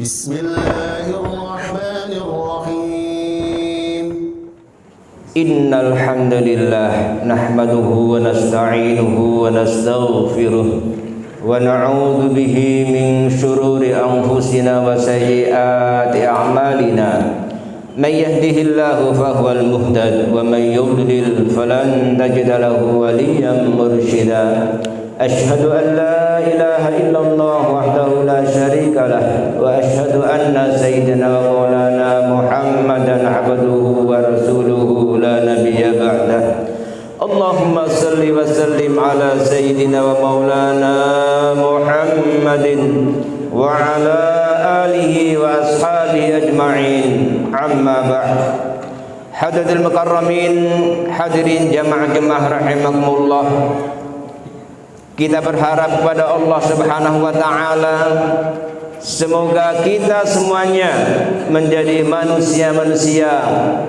Bismillahirrahmanirrahim. Innal hamdalillah nahmaduhu wa nasta'inuhu wa nastaghfiruh wa na'udzu bihi min shururi anfusina wa sayyiati a'malina. May yahdihillahu fahuwal muhtad wa may yudlil falan tajida lahu waliyyan mursyida. Ashhadu an la ilaha illallah wahdahu la syarika lah wa ashhadu anna sayyidina wa maulana Muhammadan abduhu wa rasuluhu la nabiyya ba'dah. Allahumma salli wa sallim ala sayyidina wa maulana Muhammadin wa ala alihi wa ashabihi ajma'in. Amma ba'd. Hadirin mukarramin, hadirin jamaah-jamaah rahimakumullah. Kita berharap kepada Allah Subhanahu wa taala semoga kita semuanya menjadi manusia-manusia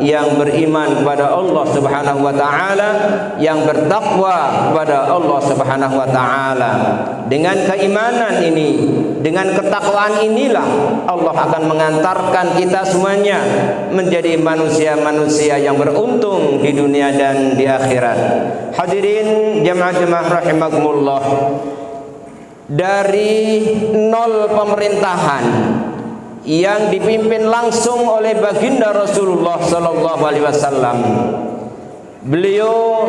yang beriman kepada Allah Subhanahu wa taala, yang bertakwa kepada Allah Subhanahu wa taala. Dengan keimanan ini, dengan ketakwaan inilah Allah akan mengantarkan kita semuanya menjadi manusia-manusia yang beruntung di dunia dan di akhirat. Hadirin jamaah-jamaah rahimakumullah, dari nol pemerintahan yang dipimpin langsung oleh baginda Rasulullah sallallahu alaihi wasallam, beliau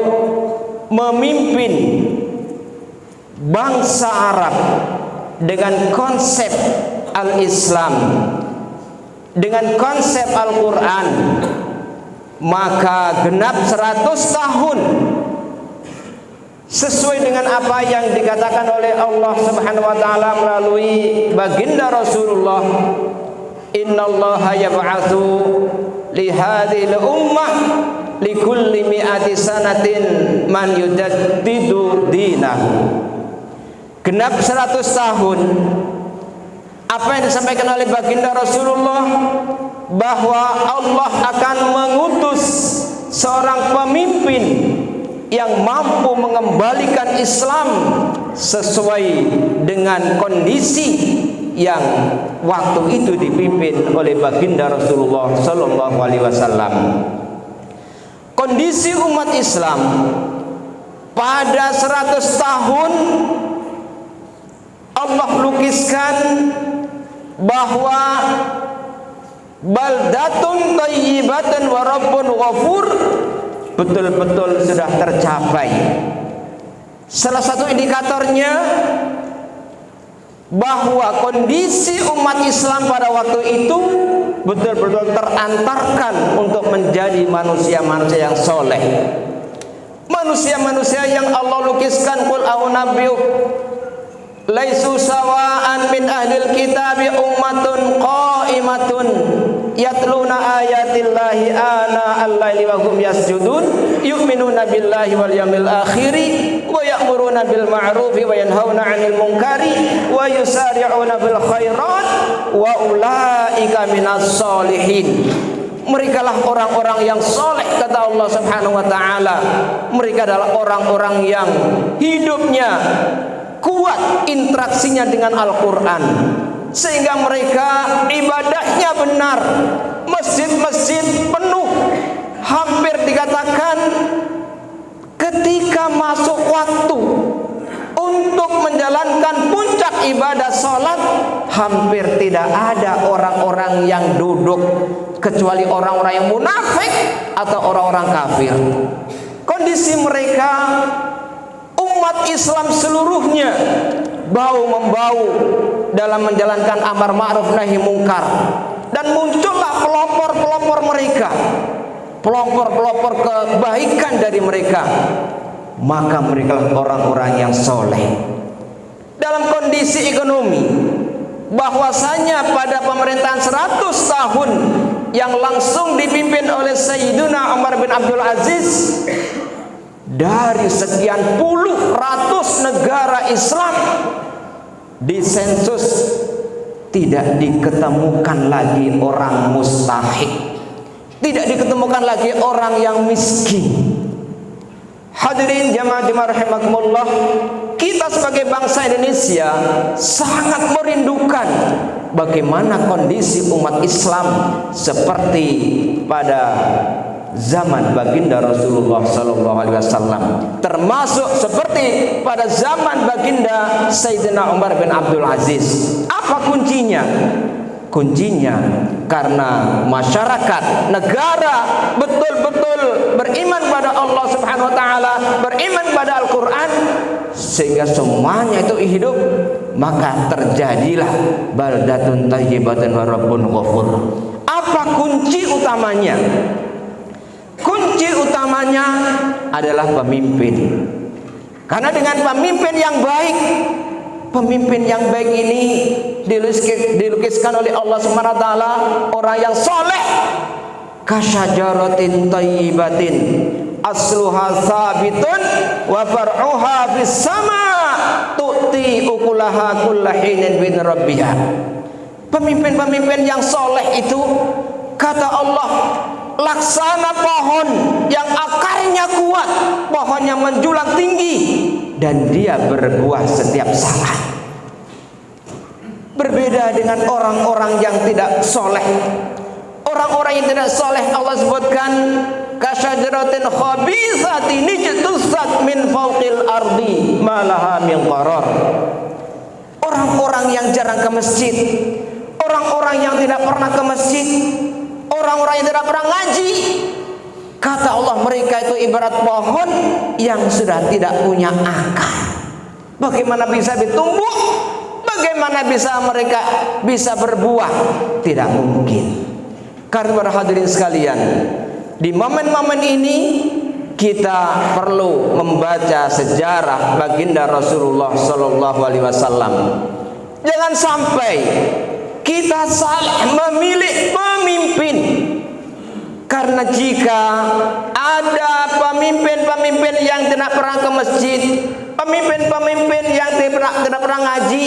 memimpin bangsa Arab dengan konsep al-Islam, dengan konsep Al-Quran. Maka genap 100 tahun sesuai dengan apa yang dikatakan oleh Allah Subhanahu wa taala melalui baginda Rasulullah. Innallaha yab'atsu li hadhil ummah li kulli mi'ati sanatin man yujaddidu dinahu. Genap 100 tahun apa yang disampaikan oleh baginda Rasulullah, bahwa Allah akan mengutus seorang pemimpin yang mampu mengembalikan Islam sesuai dengan kondisi yang waktu itu dipimpin oleh baginda Rasulullah sallallahu alaihi wasallam. Kondisi umat Islam pada 100 tahun Allah lukiskan bahwa baldatun thayyibatun wa rabbun ghafur betul-betul sudah tercapai. Salah satu indikatornya bahwa kondisi umat Islam pada waktu itu betul-betul terantarkan untuk menjadi manusia-manusia yang soleh, manusia-manusia yang Allah lukiskan qul a'unabbi'u laisu sawa'an min ahlil kitabi ummatun qa'imatun yatluna ayatillahi ana al-laili wa hum yasjudun yu'minuna billahi wal yawmil akhiri wa ya'muruna bil ma'rufi wa yanhauna 'anil munkari wa yusari'una bil khairat wa ulaika minas solihin. Mereka lah orang-orang yang soleh, kata Allah Subhanahu wa taala. Mereka adalah orang-orang yang hidupnya kuat interaksinya dengan Al-Quran, sehingga mereka ibadahnya benar, masjid-masjid penuh. Hampir dikatakan ketika masuk waktu untuk menjalankan puncak ibadah sholat, hampir tidak ada orang-orang yang duduk kecuali orang-orang yang munafik atau orang-orang kafir. Kondisi mereka, umat Islam seluruhnya bau-membau dalam menjalankan amar ma'ruf nahi mungkar, dan muncullah pelopor-pelopor mereka, pelopor-pelopor kebaikan dari mereka. Maka mereka orang-orang yang soleh. Dalam kondisi ekonomi, bahwasanya pada pemerintahan 100 tahun yang langsung dipimpin oleh Sayyiduna Umar bin Abdul Aziz, dari sekian puluh ratus negara Islam di sensus tidak diketemukan lagi orang mustahik, tidak diketemukan lagi orang yang miskin. Hadirin jamaah-jamaah rahimakumullah, kita sebagai bangsa Indonesia sangat merindukan bagaimana kondisi umat Islam seperti pada zaman baginda Rasulullah SAW, termasuk seperti pada zaman baginda Sayyidina Umar bin Abdul Aziz. Apa kuncinya? Kuncinya karena masyarakat, negara betul-betul beriman pada Allah Subhanahu wa taala, beriman pada Al-Qur'an, sehingga semuanya itu hidup, maka terjadilah baldatun thayyibatun wa rabbun ghafur. Apa kunci utamanya? Kunci utamanya adalah pemimpin. Karena dengan pemimpin yang baik, pemimpin yang baik ini dilukiskan oleh Allah Subhanahu wa taala orang yang soleh, kasyajaratin thayyibatin asluha sabitun wa far'uha fis sama tu'ti ukulaha kullahinin bin rabbiha. Pemimpin-pemimpin yang soleh itu, kata Allah, laksana pohon yang akarnya kuat, pohonnya menjulang tinggi, dan dia berbuah setiap saat. Berbeda dengan orang-orang yang tidak soleh. Orang-orang yang tidak soleh Allah sebutkan kasyajaratin khabisatin ijtusat min fawqil ardi malaha min qarar. Orang-orang yang jarang ke masjid, orang-orang yang tidak pernah ke masjid, orang-orang yang tidak pernah ngaji, kata Allah mereka itu ibarat pohon yang sudah tidak punya akar. Bagaimana bisa ditumbuh? Bagaimana bisa mereka bisa berbuah? Tidak mungkin. Karena para hadirin sekalian, di momen-momen ini kita perlu membaca sejarah baginda Rasulullah Sallallahu Alaihi Wasallam. Jangan sampai kita salah memilih pemimpin. Karena jika ada pemimpin-pemimpin yang tidak pernah ke masjid, pemimpin-pemimpin yang tidak pernah ngaji,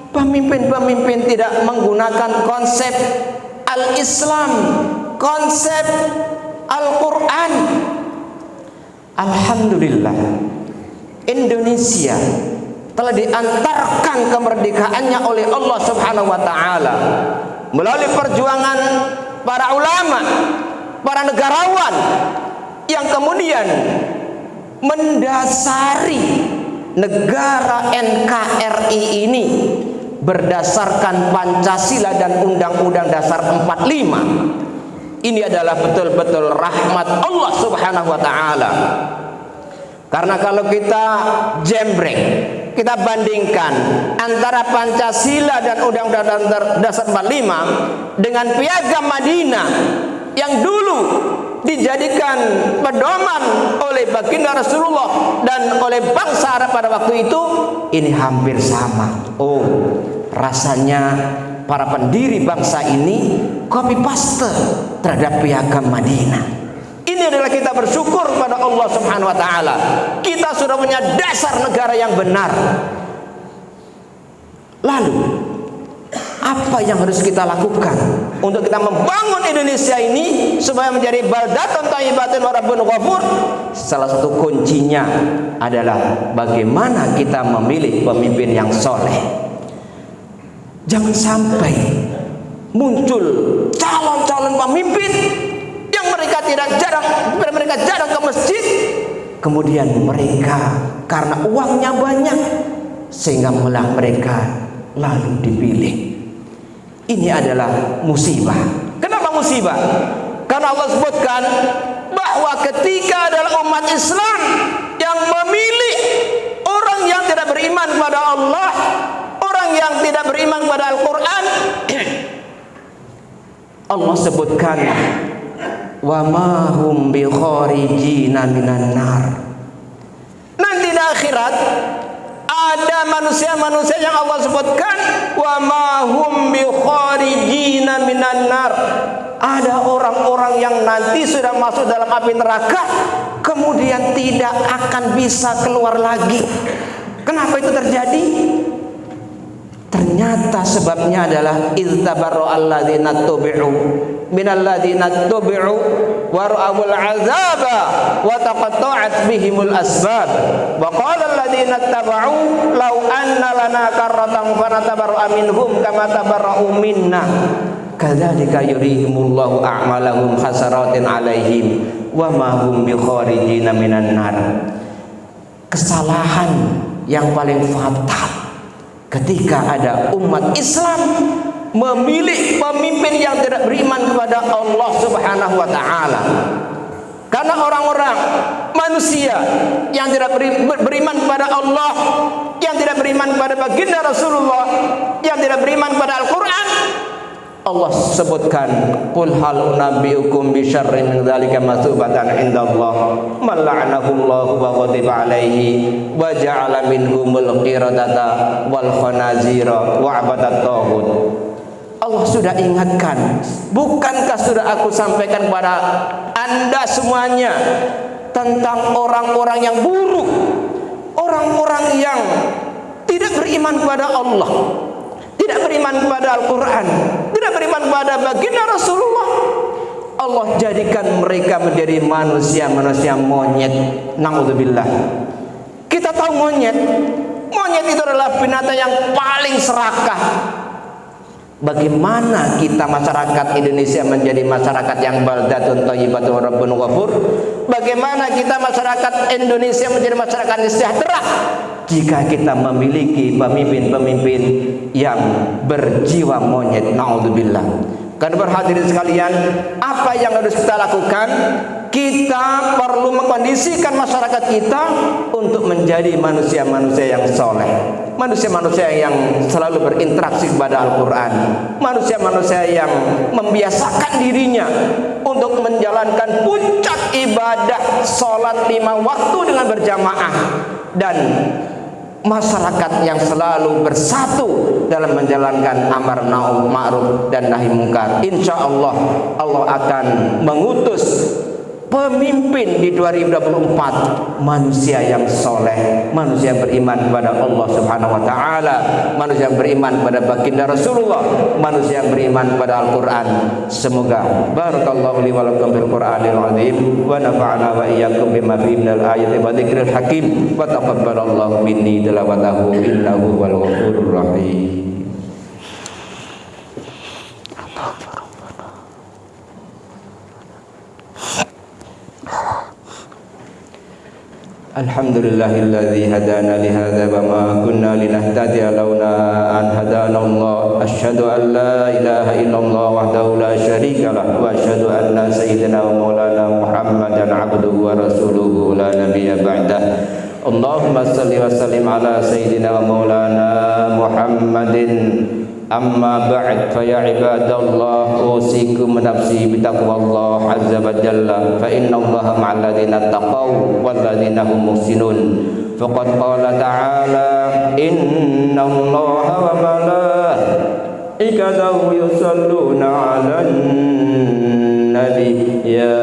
pemimpin-pemimpin tidak menggunakan konsep al-Islam, konsep Al-Quran. Alhamdulillah, Indonesia telah diantarkan kemerdekaannya oleh Allah Subhanahu wa taala melalui perjuangan para ulama, para negarawan yang kemudian mendasari negara NKRI ini berdasarkan Pancasila dan Undang-Undang Dasar 45. Ini adalah betul-betul rahmat Allah Subhanahu wa taala. Karena kalau kita jembreng, kita bandingkan antara Pancasila dan Undang-Undang Dasar 45 dengan Piagam Madinah yang dulu dijadikan pedoman oleh baginda Rasulullah dan oleh bangsa Arab pada waktu itu, ini hampir sama. Oh, rasanya para pendiri bangsa ini copy paste terhadap Piagam Madinah. Ini adalah kita bersyukur pada Allah Subhanahu wa taala. Kita sudah punya dasar negara yang benar. Lalu apa yang harus kita lakukan untuk kita membangun Indonesia ini supaya menjadi baldatun thayyibatun wa rabbun ghafur? Salah satu kuncinya adalah bagaimana kita memilih pemimpin yang soleh. Jangan sampai muncul calon-calon pemimpin yang mereka jarang ke masjid, kemudian mereka karena uangnya banyak sehingga malah mereka lalu dipilih. Ini adalah musibah. Kenapa musibah? Karena Allah sebutkan bahwa ketika adalah umat Islam yang memilih orang yang tidak beriman kepada Allah, orang yang tidak beriman kepada Al-Quran, Allah sebutkan wa ma hum bi kharijina minan nar. Nanti di akhirat ada manusia-manusia yang Allah sebutkan wa ma hum bi kharijina minan nar. Ada orang-orang yang nanti sudah masuk dalam api neraka kemudian tidak akan bisa keluar lagi. Kenapa itu terjadi? Ternyata sebabnya adalah idzabaru alladzina tubi'u minal ladzina tubi'u wa ra'awul 'adzaba wa taqatta'at bihimul asbab wa qala alladzina taba'u law anna lana karratan fanatabarra'a minhum kama tabarra'u minna kadzalika yurihimullahu a'malahum hasaratin 'alaihim wa ma hum bikharijina minan nar. Kesalahan yang paling fatal ketika ada umat Islam memilih pemimpin yang tidak beriman kepada Allah Subhanahu wa taala. Karena orang-orang manusia yang tidak beriman kepada Allah, yang tidak beriman kepada baginda Rasulullah, yang tidak beriman kepada Al-Qur'an, Allah sebutkan qul hal unabbiukum bi syarrin min dzalika masubatan indallah man la'anahullahu wa ghadiba alaihi wa ja'ala minhumul qiradata wal khanazira wa abadat taghut. Allah sudah ingatkan, bukankah sudah aku sampaikan kepada Anda semuanya tentang orang-orang yang buruk, orang-orang yang tidak beriman kepada Allah, tidak beriman kepada Al-Quran, tidak beriman kepada baginda Rasulullah. Allah jadikan mereka menjadi manusia-manusia monyet. Na'udzubillah. Kita tahu monyet itu adalah binatang yang paling serakah. Bagaimana kita masyarakat Indonesia menjadi masyarakat yang baldatun thayyibatun rabbun ghafur? Bagaimana kita masyarakat Indonesia menjadi masyarakat yang sejahtera jika kita memiliki pemimpin-pemimpin yang berjiwa monyet? Naudzubillah. Karena berhadirin sekalian, apa yang harus kita lakukan? Kita perlu mengkondisikan masyarakat kita untuk menjadi manusia-manusia yang soleh, manusia-manusia yang selalu berinteraksi kepada Al-Quran, manusia-manusia yang membiasakan dirinya untuk menjalankan puncak ibadah sholat 5 waktu dengan berjamaah, dan masyarakat yang selalu bersatu dalam menjalankan amar ma'ruf dan nahi munkar. Insya Allah, Allah akan mengutus pemimpin di 2024 manusia yang soleh, manusia yang beriman kepada Allah Subhanahu wa taala, manusia yang beriman kepada baginda Rasulullah, manusia yang beriman kepada Al-Qur'an. Semoga barakallahu li wa lakum bil Qur'anil azim wa nafa'ana wa iyyakum bima fihi minal ayati wa dzikril hakim wa taqabbalallahu minni tilawatahu innahu wal ghafurur rahim. Alhamdulillahilladzi hadana li hadza wa ma kunna linahtadiya laula an hadana Allah. Asyhadu an la ilaha illallah wahdahu la syarika lah wa asyhadu anna sayyidina wa maulana Muhammadan abduhu wa rasuluhu la nabiyya ba'dah. Allahumma shalli wa sallim ala sayyidina wa maulana Muhammadin. Amma ba'd, fa ya ibadallah usikum nafsi bitaqwallah azza wa jalla, fa inna Allaha ma'al ladzina taqaw wal ladzina hum muhsinun. Faqad qala ta'ala inna Allaha wa malaikatahu yusalluna 'alan nabi ya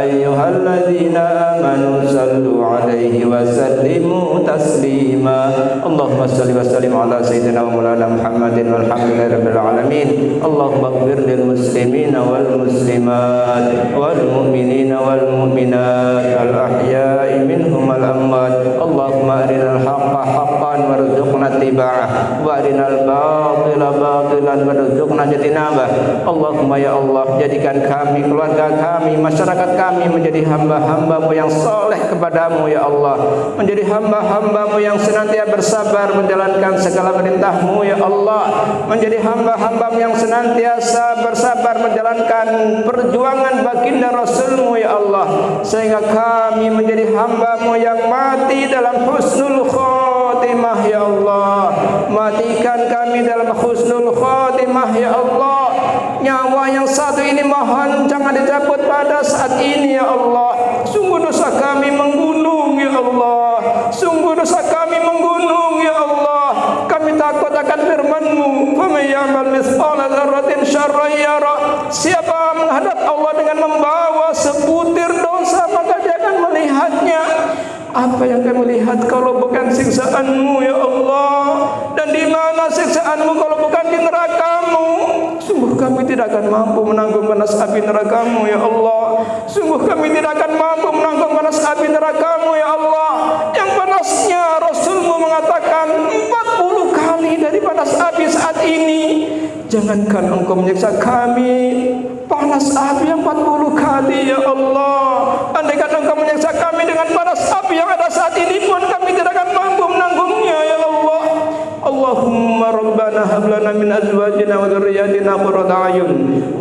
ayyuhalladzina amanu sallu 'alaihi wa sallimu taslima. Allahumma salli wa sallim ala sayyidina wa maulana Muhammadin walhamdulillahi rabbil alamin. Allahumma ighfir lil muslimina wal muslimat wal mu'minina wal mu'minat al ahya'i minhum wal amwat. Allahumma arinal haqqa haqqan warzuqna ittiba'ah wa arinal batila batilan warzuqna ijtinabah. Allahumma ya Allah, jadikan kami, keluarga kami, masyarakat kami menjadi hamba-hamba-Mu yang soleh kepadamu ya Allah, menjadi hamba-hamba-Mu yang senantiasa bersabar menjalankan segala perintah-Mu ya Allah, menjadi hamba-hamba-Mu yang senantiasa bersabar menjalankan perjuangan baginda Rasul-Mu ya Allah, sehingga kami menjadi hamba-Mu yang mati dalam husnul khotimah ya Allah. Matikan kami dalam husnul khotimah ya Allah. Nyawa yang satu ini mohon jangan dicabut pada saat ini ya Allah. Sungguh dosa kami menggunung ya Allah, sungguh dosa kami menggunung ya Allah. Kami takut akan firman-Mu, faman ya'mal mithqala dzarratin syarran yara. Siapa menghadap Allah dengan membawa sebutir dosa, maka dia akan melihatnya. Apa yang kami lihat kalau bukan siksaan-Mu ya Allah? Dan di mana siksaan-Mu kalau bukan di neraka-Mu? Sungguh kami tidak akan mampu menanggung panas api neraka-Mu ya Allah. Sungguh kami tidak akan mampu menanggung panas api neraka-Mu ya Allah, yang panasnya Rasul-Mu mengatakan 40 kali dari panas api saat ini. Jangankan Engkau menyiksa kami panas api yang 40 kali ya Allah. Andaikan Engkau menyiksa kami dengan panas api yang ada saat ini pun, kami tidak akan mampu menanggungnya ya Allah. Allahumma rabbana hab lana min azwajina wa dzurriyyatina qurrata a'yun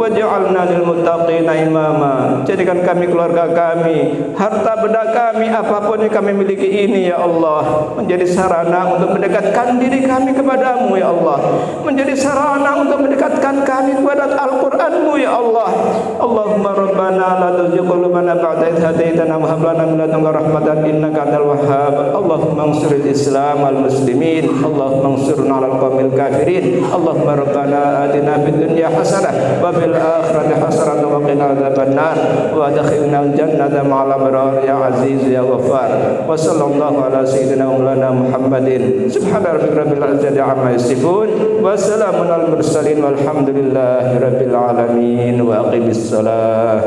waj'alna lil muttaqina imama. Jadikan kami, keluarga kami, harta benda kami, apapun yang kami miliki ini ya Allah, menjadi sarana untuk mendekatkan diri kami kepadamu ya Allah, menjadi sarana untuk mendekatkan kami kepada Al-Qur'an-Mu ya Allah. Allahumma rabbana la tuzigh qulubana ba'da idh hadaitana wa hab lana min ladunka rahmatan innaka antal wahhab. Allahumma ansuril Islam wal muslimin, Allahumma ansurna 'alal qawmil kafirin. Allahumma rabbana atina fid dunya hasanah wa fil akhirati hasanah wa qina adzabannar wa adkhilna al jannata ma'al abrar ya aziz ya ghaffar. Wa sallallahu ala sayyidina maulana Muhammadin subhana rabbika rabbil izzati amma yasifun wa salamun al mursalin walhamdulillahi rabbil alamin wa aqimis salah.